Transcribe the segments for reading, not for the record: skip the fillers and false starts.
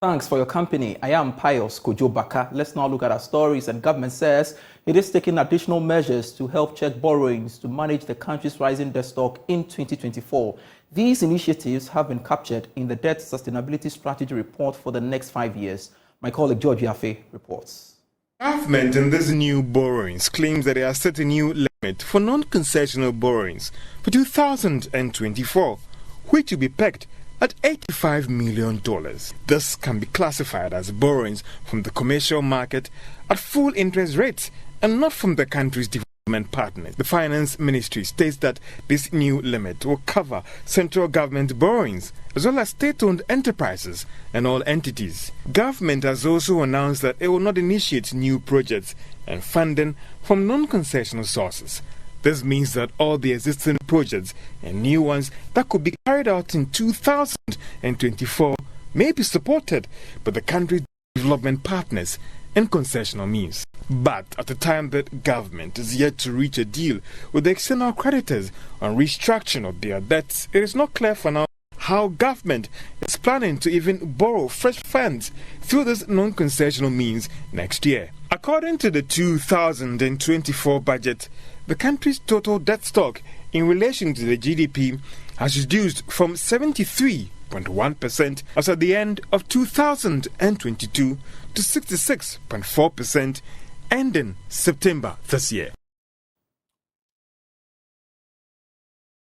Thanks for your company. I am Pius Kojo Baka. Let's now look at our stories. And government says it is taking additional measures to help check borrowings to manage the country's rising debt stock in 2024. These initiatives have been captured in the Debt Sustainability Strategy Report for the next 5 years. My colleague George Yafe reports. Government in these new borrowings claims that they are set a new limit for non-concessional borrowings for 2024, which will be pegged at $85 million. This can be classified as borrowings from the commercial market at full interest rates and not from the country's development partners. The Finance Ministry states that this new limit will cover central government borrowings as well as state-owned enterprises and all entities. Government has also announced that it will not initiate new projects and funding from non-concessional sources. This means that all the existing projects and new ones that could be carried out in 2024 may be supported by the country's development partners and concessional means. But at the time that government is yet to reach a deal with the external creditors on restructuring of their debts, it is not clear for now how government is planning to even borrow fresh funds through this non-concessional means next year. According to the 2024 budget, the country's total debt stock in relation to the GDP has reduced from 73.1% as at the end of 2022 to 66.4% ending September this year.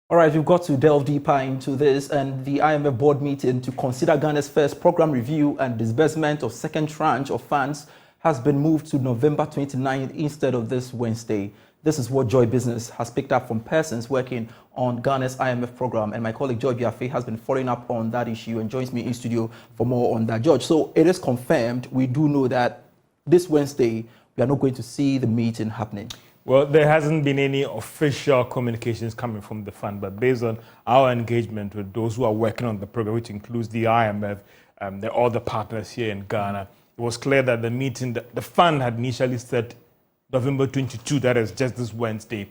All right, we've got to delve deeper into this, and the IMF board meeting to consider Ghana's first program review and disbursement of second tranche of funds has been moved to November 29th instead of this Wednesday. This is what Joy Business has picked up from persons working on Ghana's IMF program, and my colleague George Yafe has been following up on that issue and joins me in studio for more on that. George, so it is confirmed, we do know that this Wednesday we are not going to see the meeting happening. Well, there hasn't been any official communications coming from the fund, but based on our engagement with those who are working on the program, which includes the IMF, all the partners here in Ghana, it was clear that the meeting, the fund had initially set November 22, that is just this Wednesday,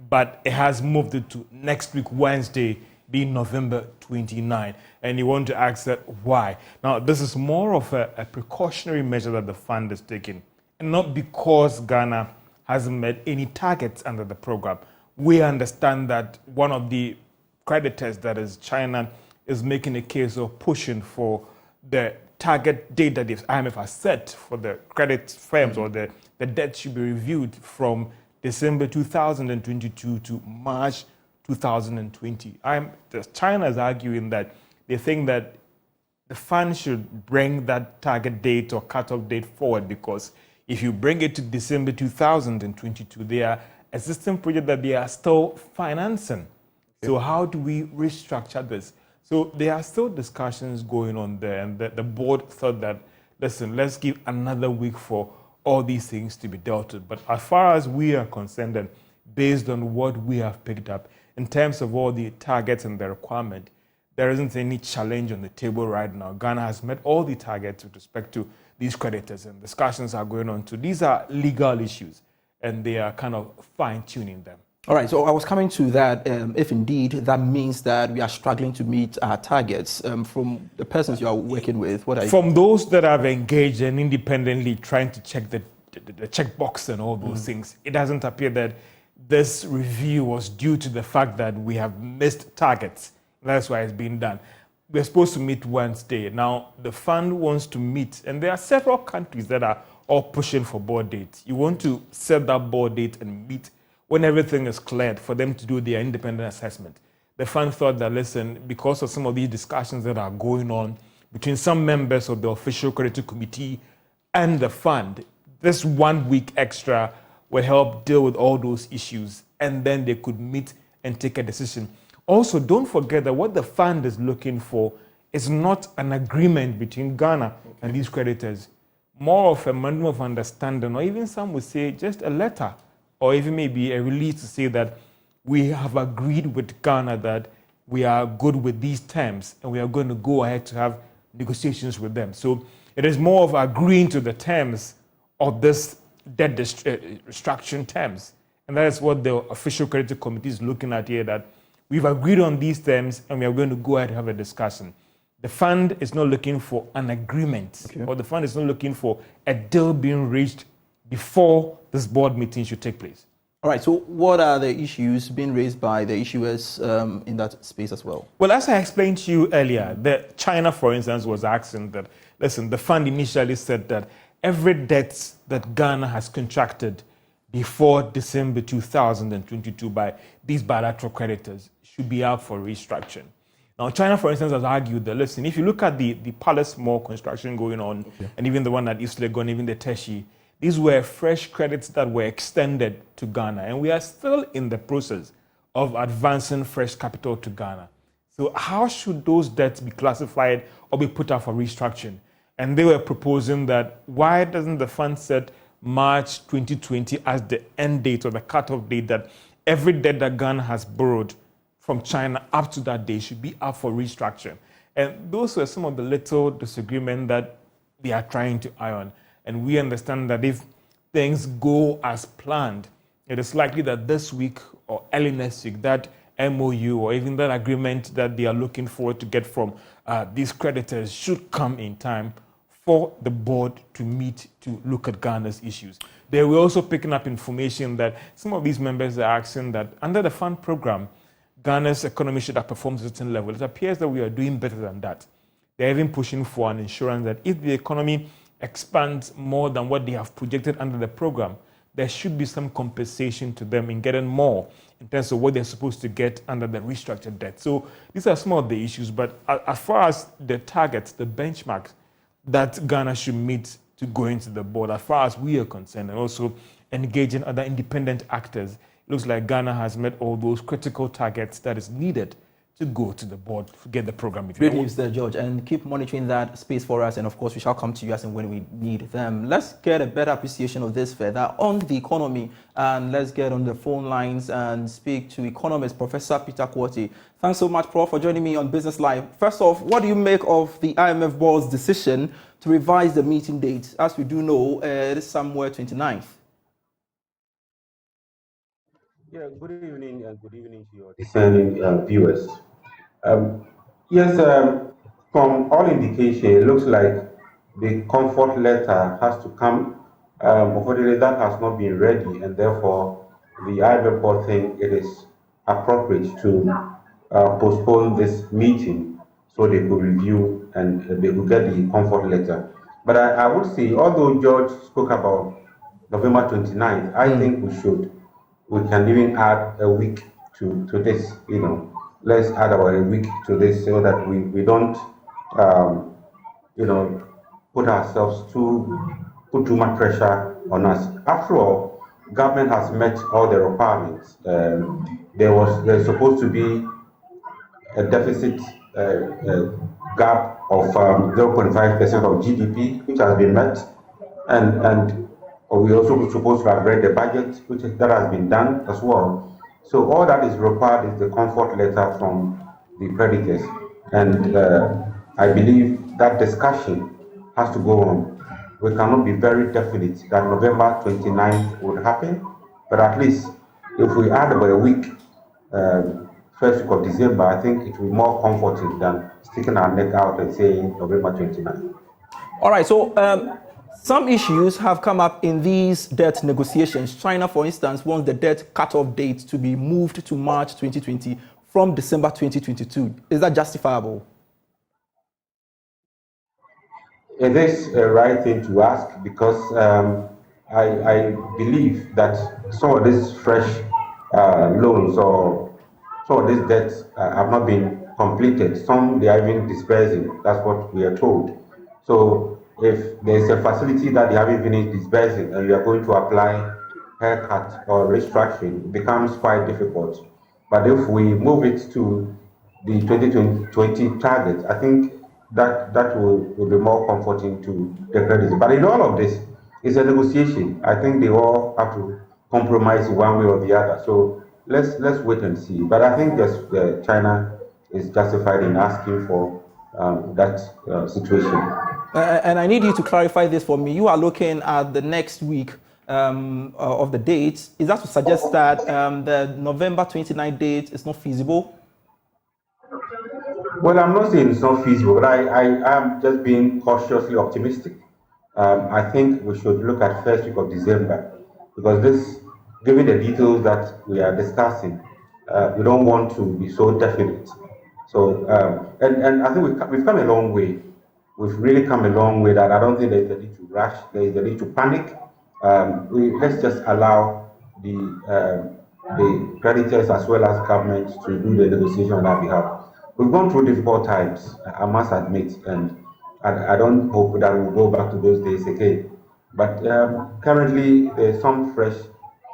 but it has moved it to next week, Wednesday, being November 29. And you want to ask that why? Now, this is more of a precautionary measure that the fund is taking, and not because Ghana hasn't met any targets under the program. We understand that one of the creditors, that is China, is making a case of pushing for the target date that the IMF has set for the credit firms, or the debt should be reviewed from December 2022 to March 2020. China is arguing that they think that the fund should bring that target date or cutoff date forward, because if you bring it to December 2022, there are existing projects that they are still financing. So how do we restructure this? So there are still discussions going on there, and the board thought that, listen, let's give another week for all these things to be dealt with. But as far as we are concerned, and based on what we have picked up in terms of all the targets and the requirement, there isn't any challenge on the table right now. Ghana has met all the targets with respect to these creditors, and discussions are going on too. These are legal issues, and they are kind of fine-tuning them. All right, so I was coming to that, if indeed that means that we are struggling to meet our targets. From the persons you are working with, what are you... From those that have engaged and independently trying to check the checkbox and all those things, it doesn't appear that this review was due to the fact that we have missed targets. That's why it's being done. We're supposed to meet Wednesday. Now, the fund wants to meet, and there are several countries that are all pushing for board dates. You want to set that board date and meet when everything is cleared for them to do their independent assessment. The fund thought that, listen, because of some of these discussions that are going on between some members of the official credit committee and the fund, this 1 week extra will help deal with all those issues, and then they could meet and take a decision. Also, don't forget that what the fund is looking for is not an agreement between Ghana and these creditors, more of a memorandum of understanding, or even some would say just a letter, or even maybe a release to say that we have agreed with Ghana that we are good with these terms and we are going to go ahead to have negotiations with them. So it is more of agreeing to the terms of this debt restructuring terms. And that is what the official credit committee is looking at here, that we've agreed on these terms and we are going to go ahead and have a discussion. The fund is not looking for an agreement, or the fund is not looking for a deal being reached before this board meeting should take place. All right, so what are the issues being raised by the issuers in that space as well? Well, as I explained to you earlier, China, for instance, was asking that, listen, the fund initially said that every debt that Ghana has contracted before December 2022 by these bilateral creditors should be out for restructuring. Now, China, for instance, has argued that, listen, if you look at the Palace Mall construction going on, and even the one at East Legon, even the Teshi, these were fresh credits that were extended to Ghana, and we are still in the process of advancing fresh capital to Ghana. So how should those debts be classified or be put up for restructuring? And they were proposing that, why doesn't the fund set March 2020 as the end date or the cutoff date, that every debt that Ghana has borrowed from China up to that day should be up for restructuring? And those were some of the little disagreements that they are trying to iron. And we understand that if things go as planned, it is likely that this week or early next week, that MOU or even that agreement that they are looking forward to get from these creditors should come in time for the board to meet to look at Ghana's issues. They were also picking up information that some of these members are asking that under the fund program, Ghana's economy should have performed at a certain level. It appears that we are doing better than that. They're even pushing for an insurance that if the economy expands more than what they have projected under the program, there should be some compensation to them in getting more in terms of what they're supposed to get under the restructured debt. So these are some of the issues, but as far as the targets, the benchmarks that Ghana should meet to go into the board, as far as we are concerned, and also engaging other independent actors, it looks like Ghana has met all those critical targets that is needed to go to the board to get the program. Great news there, George, and keep monitoring that space for us, and of course we shall come to you as and when we need them. Let's get a better appreciation of this further on the economy, and let's get on the phone lines and speak to economist Professor Peter Quartey. Thanks so much, Prof, for joining me on Business Live. First off, what do you make of the IMF board's decision to revise the meeting date? As we do know, it is somewhere 29th. Yeah, good evening and good evening to your discerning viewers. Yes, from all indication, it looks like the comfort letter has to come. Unfortunately, that has not been ready, and therefore the IMF board think it is appropriate to postpone this meeting so they could review and they could get the comfort letter. But I would say, although George spoke about November 29th, I think we can even add a week to this, let's add a week to this so that we don't, put ourselves put too much pressure on us. After all, government has met all the requirements. There's supposed to be a deficit gap of 0.5% of GDP, which has been met, and we also supposed to have read the budget, that has been done as well. So all that is required is the comfort letter from the creditors, and I believe that discussion has to go on. We cannot be very definite that November 29th would happen, but at least if we add about a week, first week of December, I think it will be more comforting than sticking our neck out and saying November 29th. All right, so some issues have come up in these debt negotiations. China, for instance, wants the debt cutoff date to be moved to March 2020 from December 2022. Is that justifiable? It is a right thing to ask because I believe that some of these fresh loans or some of these debts have not been completed. Some they are even disbursing. That's what we are told. So if there's a facility that they haven't finished disbursing and you are going to apply haircut or restructuring, it becomes quite difficult. But if we move it to the 2020 target, I think that will be more comforting to the creditors. But in all of this, it's a negotiation. I think they all have to compromise one way or the other. So let's wait and see. But I think China is justified in asking for that situation. And I need you to clarify this for me. You are looking at the next week of the date. Is that to suggest that the November 29th date is not feasible? Well, I'm not saying it's not feasible, but I am just being cautiously optimistic. I think we should look at first week of December, because this, given the details that we are discussing, we don't want to be so definite. So, and I think we've come a long way. We've really come a long way that I don't think there's a need to rush, there's a need to panic. Let's just allow the creditors as well as government to do the negotiation on our behalf. We've gone through difficult times, I must admit, and I don't hope that we'll go back to those days again. But currently, there's some fresh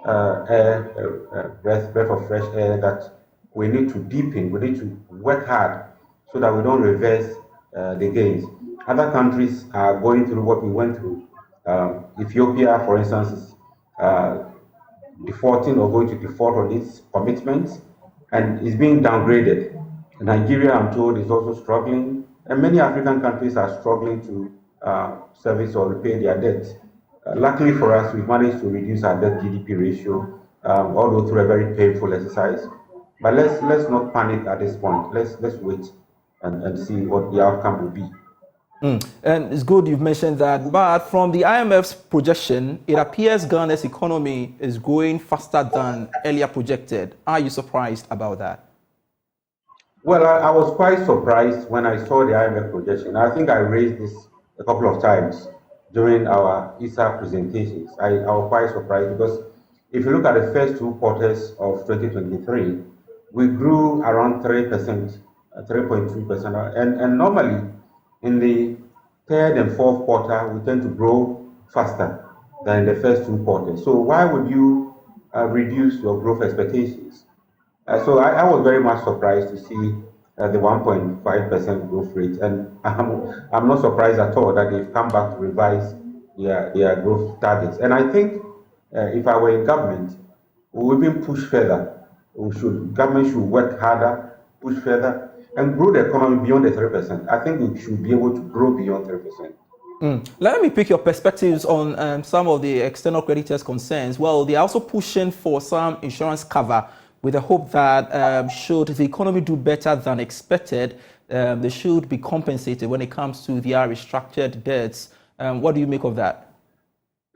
breath of fresh air that we need to deepen. We need to work hard so that we don't reverse the gains. Other countries are going through what we went through. Ethiopia, for instance, is defaulting or going to default on its commitments and is being downgraded. Nigeria, I'm told, is also struggling, and many African countries are struggling to service or repay their debt. Luckily for us, we've managed to reduce our debt GDP ratio, although through a very painful exercise. But let's not panic at this point. Let's wait and see what the outcome will be. And it's good you've mentioned that, but from the IMF's projection, it appears Ghana's economy is growing faster than earlier projected. Are you surprised about that? Well, I was quite surprised when I saw the IMF projection. I think I raised this a couple of times during our ISA presentations. I was quite surprised because if you look at the first two quarters of 2023, we grew around 3%, 3.2%. And normally, in the third and fourth quarter, we tend to grow faster than in the first two quarters. So why would you reduce your growth expectations? So I was very much surprised to see the 1.5% growth rate, and I'm not surprised at all that they've come back to revise their growth targets. And I think if I were in government, we would even push further. Government should work harder, push further, and grow the economy beyond the 3%. I think we should be able to grow beyond 3%. Let me pick your perspectives on some of the external creditors' concerns. Well, they're also pushing for some insurance cover with the hope that should the economy do better than expected, they should be compensated when it comes to their restructured debts. What do you make of that?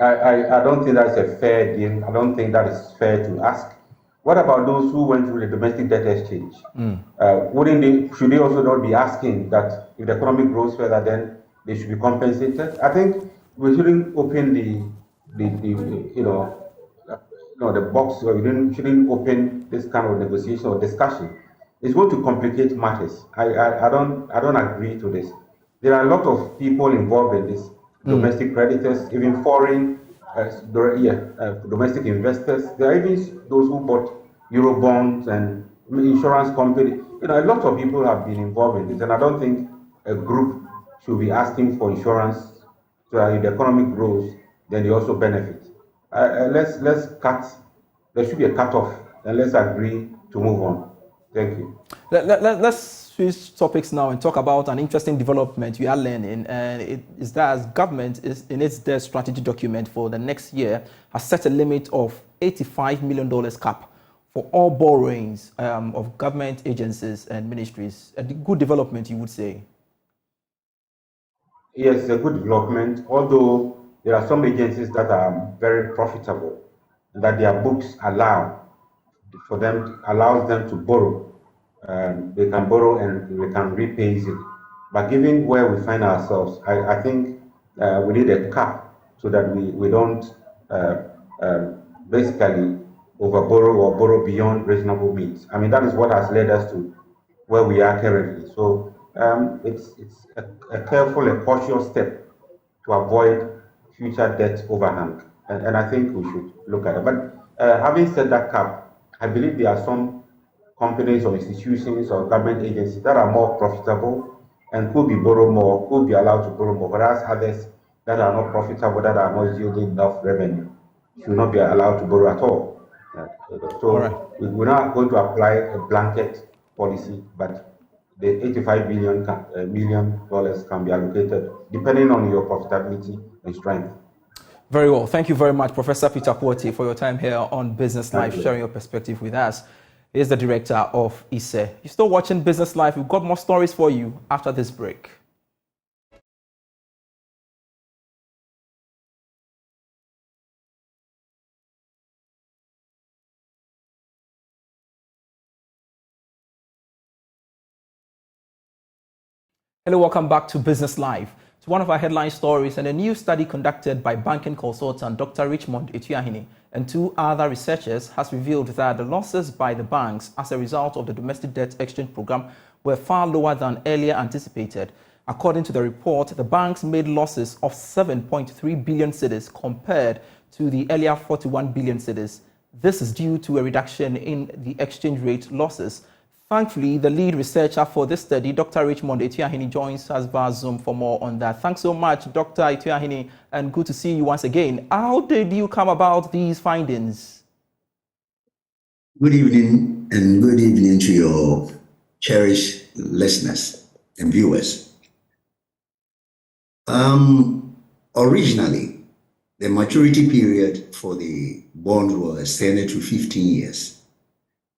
I don't think that's a fair deal. I don't think that is fair to ask. What about those who went through the domestic debt exchange? Should they also not be asking that if the economy grows further, then they should be compensated? I think we shouldn't open the box, or you shouldn't open this kind of negotiation or discussion. It's going to complicate matters. I don't agree to this. There are a lot of people involved in this, domestic creditors, even foreign, domestic investors. There are even those who bought Euro bonds and insurance companies. A lot of people have been involved in this, and I don't think a group should be asking for insurance so that if the economy grows, then they also benefit. Let's cut. There should be a cutoff, and let's agree to move on. Thank you. Let's switch topics now and talk about an interesting development we are learning, and it is that as government is in its debt strategy document for the next year has set a limit of $85 million cap for all borrowings of government agencies and ministries. A good development, you would say? Yes, it's a good development, although there are some agencies that are very profitable, that their books allows them to borrow. They can borrow and they can repay it. But given where we find ourselves, I think we need a cap so that we don't basically overborrow or borrow beyond reasonable means. I mean, that is what has led us to where we are currently. So it's a careful and cautious step to avoid future debt overhang. And I think we should look at it. But having said that cap, I believe there are some companies or institutions or government agencies that are more profitable and could be allowed to borrow more, whereas others that are not profitable, that are not yielding enough revenue, should not be allowed to borrow at all. So we're not going to apply a blanket policy, but the $85 million can be allocated depending on your profitability and strength. Very well. Thank you very much, Professor Peter Quartey, for your time here on Business Live, sharing your perspective with us. He's the director of ISE. You're still watching Business Live. We've got more stories for you after this break. Hello, welcome back to Business Live. To one of our headline stories, and a new study conducted by banking consultant Dr. Richmond Etuahine and two other researchers has revealed that the losses by the banks as a result of the domestic debt exchange program were far lower than earlier anticipated. According to the report, the banks made losses of 7.3 billion cedis compared to the earlier 41 billion cedis. This is due to a reduction in the exchange rate losses. Thankfully, the lead researcher for this study, Dr. Richmond Etuahine, joins us via Zoom for more on that. Thanks so much, Dr. Etuahine, and good to see you once again. How did you come about these findings? Good evening, and good evening to your cherished listeners and viewers. Originally, the maturity period for the bond was extended to 15 years,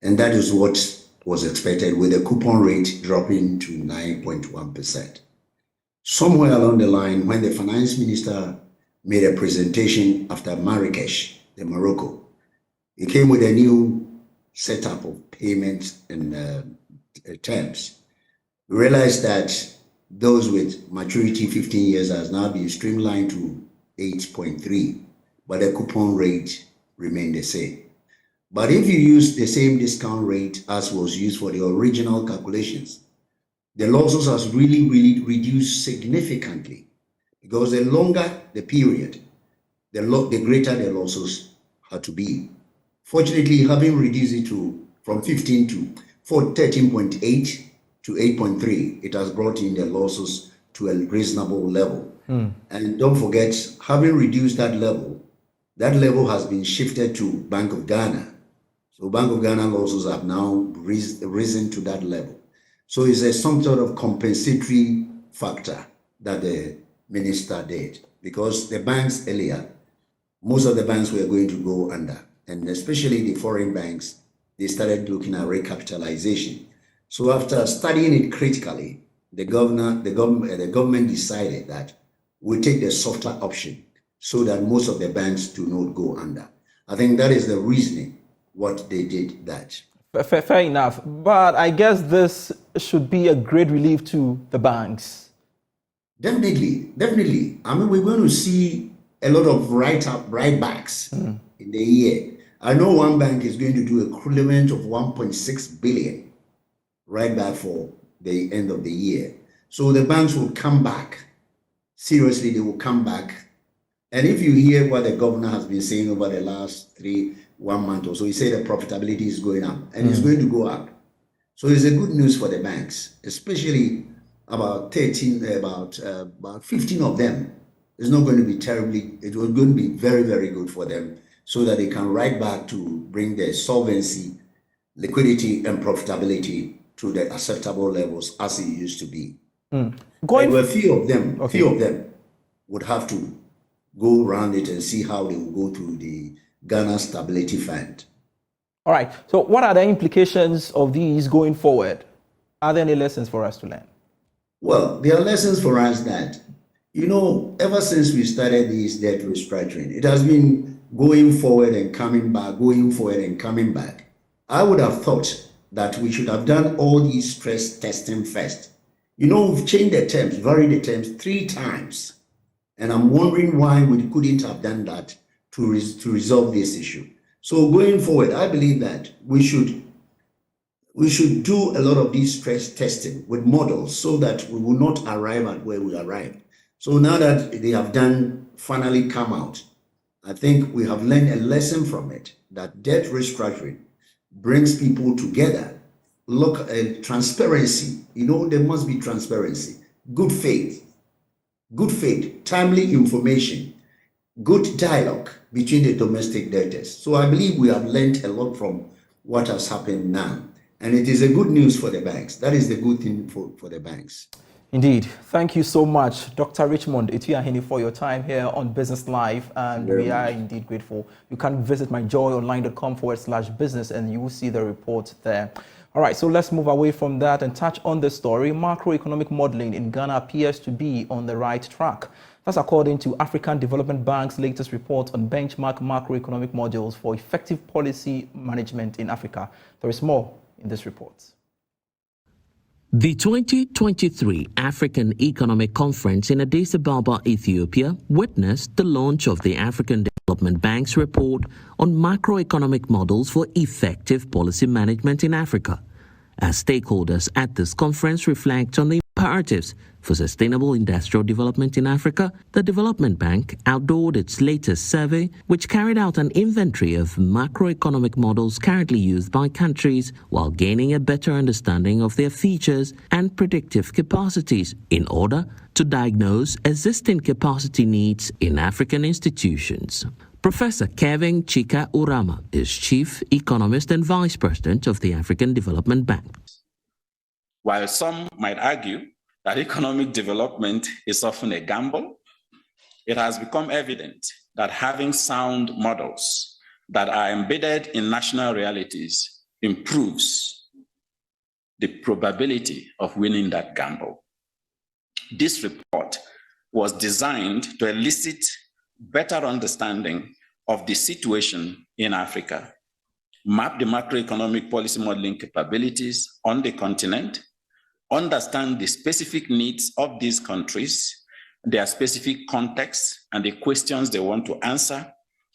and that is what was expected, with the coupon rate dropping to 9.1%. Somewhere along the line, when the finance minister made a presentation after Marrakesh, Morocco, he came with a new setup of payments and terms. We realized that those with maturity 15 years has now been streamlined to 8.3, but the coupon rate remained the same. But if you use the same discount rate as was used for the original calculations, the losses has really reduced significantly, because the longer the period, the greater the losses had to be. Fortunately, having reduced it from 15 to 13.8 to 8.3, it has brought in the losses to a reasonable level. And don't forget, having reduced that level has been shifted to Bank of Ghana. So Bank of Ghana losses have now risen to that level. So it's some sort of compensatory factor that the minister did, because the banks earlier, most of the banks were going to go under, and especially the foreign banks, they started looking at recapitalization. So after studying it critically, the government decided that we take the softer option so that most of the banks do not go under. I think that is the reasoning what they did that. Fair enough. But I guess this should be a great relief to the banks. Definitely. I mean, we're going to see a lot of write-backs in the year. I know one bank is going to do equivalent of 1.6 billion write-back for the end of the year. So the banks will come back. Seriously, they will come back. And if you hear what the governor has been saying over the last 1 month or so, he said the profitability is going up, and it's going to go up. So it's a good news for the banks, especially about 15 of them. It's not going to be terribly, it was going to be very, very good for them, so that they can write back to bring their solvency, liquidity, and profitability to the acceptable levels as it used to be. There were a few of them would have to go around it and see how they will go to the Ghana Stability Fund. All right. So what are the implications of these going forward? Are there any lessons for us to learn? Well, there are lessons for us that, ever since we started this debt restructuring, it has been going forward and coming back. I would have thought that we should have done all these stress testing first. We've changed the terms, varied the terms 3 times. And I'm wondering why we couldn't have done that to resolve this issue. So going forward, I believe that we should do a lot of these stress testing with models, so that we will not arrive at where we arrived. So now that they have finally come out, I think we have learned a lesson from it, that debt restructuring brings people together. Look at transparency. There must be transparency, good faith, timely information, good dialogue between the domestic debtors. So I believe we have learned a lot from what has happened now. And it is a good news for the banks. That is the good thing for the banks. Indeed. Thank you so much, Dr. Richmond Ituahini, for your time here on Business Live, and we are indeed grateful. You can visit myjoyonline.com/business and you will see the report there. All right, so let's move away from that and touch on the story. Macroeconomic modeling in Ghana appears to be on the right track. That's according to African Development Bank's latest report on benchmark macroeconomic models for effective policy management in Africa. There is more in this report. The 2023 African Economic Conference in Addis Ababa, Ethiopia, witnessed the launch of the African Development Bank's report on macroeconomic models for effective policy management in Africa. As stakeholders at this conference reflect on the imperatives for sustainable industrial development in Africa, the Development Bank outdoored its latest survey, which carried out an inventory of macroeconomic models currently used by countries while gaining a better understanding of their features and predictive capacities in order to diagnose existing capacity needs in African institutions. Professor Kevin Chika Urama is Chief Economist and Vice President of the African Development Bank. While some might argue that economic development is often a gamble, it has become evident that having sound models that are embedded in national realities improves the probability of winning that gamble. This report was designed to elicit better understanding of the situation in Africa, map the macroeconomic policy modeling capabilities on the continent, understand the specific needs of these countries, their specific contexts and the questions they want to answer,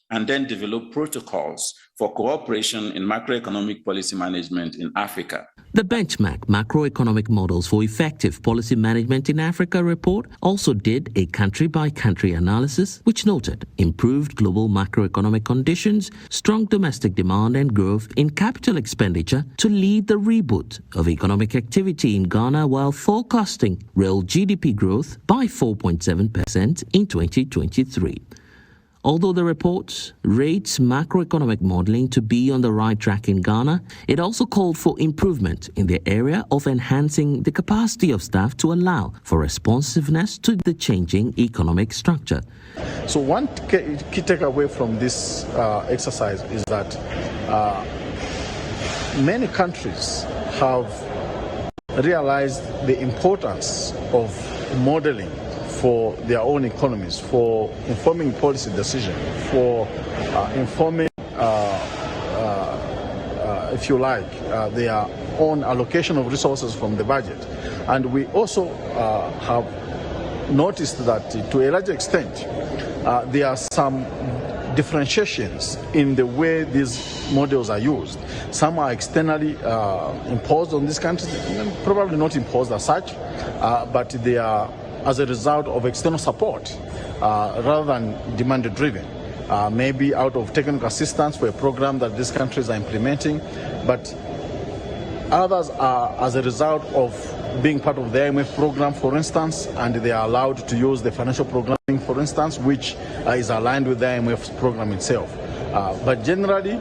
and then develop protocols for cooperation in macroeconomic policy management in Africa. The Benchmark Macroeconomic Models for Effective Policy Management in Africa report also did a country-by-country analysis, which noted improved global macroeconomic conditions, strong domestic demand and growth in capital expenditure to lead the reboot of economic activity in Ghana, while forecasting real GDP growth by 4.7% in 2023. Although the report rates macroeconomic modeling to be on the right track in Ghana, it also called for improvement in the area of enhancing the capacity of staff to allow for responsiveness to the changing economic structure. So one key takeaway from this exercise is that many countries have realized the importance of modeling for their own economies, for informing policy decision, for informing, if you like, their own allocation of resources from the budget. And we also have noticed that to a large extent, there are some differentiations in the way these models are used. Some are externally imposed on these countries, probably not imposed as such, but they are as a result of external support rather than demand-driven. Maybe out of technical assistance for a program that these countries are implementing, but others are as a result of being part of the IMF program, for instance, and they are allowed to use the financial programming, for instance, which is aligned with the IMF program itself. But generally,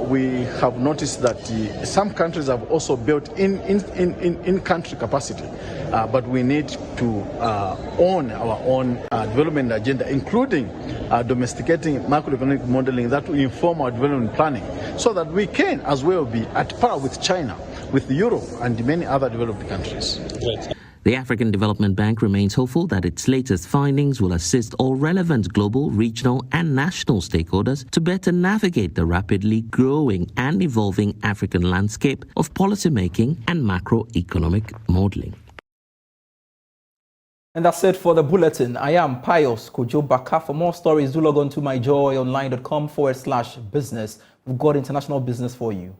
we have noticed that some countries have also built in country capacity, but we need to own our own development agenda, including domesticating macroeconomic modeling that will inform our development planning, so that we can as well be at par with China, with Europe and many other developed countries. The African Development Bank remains hopeful that its latest findings will assist all relevant global, regional and national stakeholders to better navigate the rapidly growing and evolving African landscape of policymaking and macroeconomic modeling. And that's it for the bulletin. I am Pius Kojo Baka. For more stories, do log on to myjoyonline.com/business. We've got international business for you.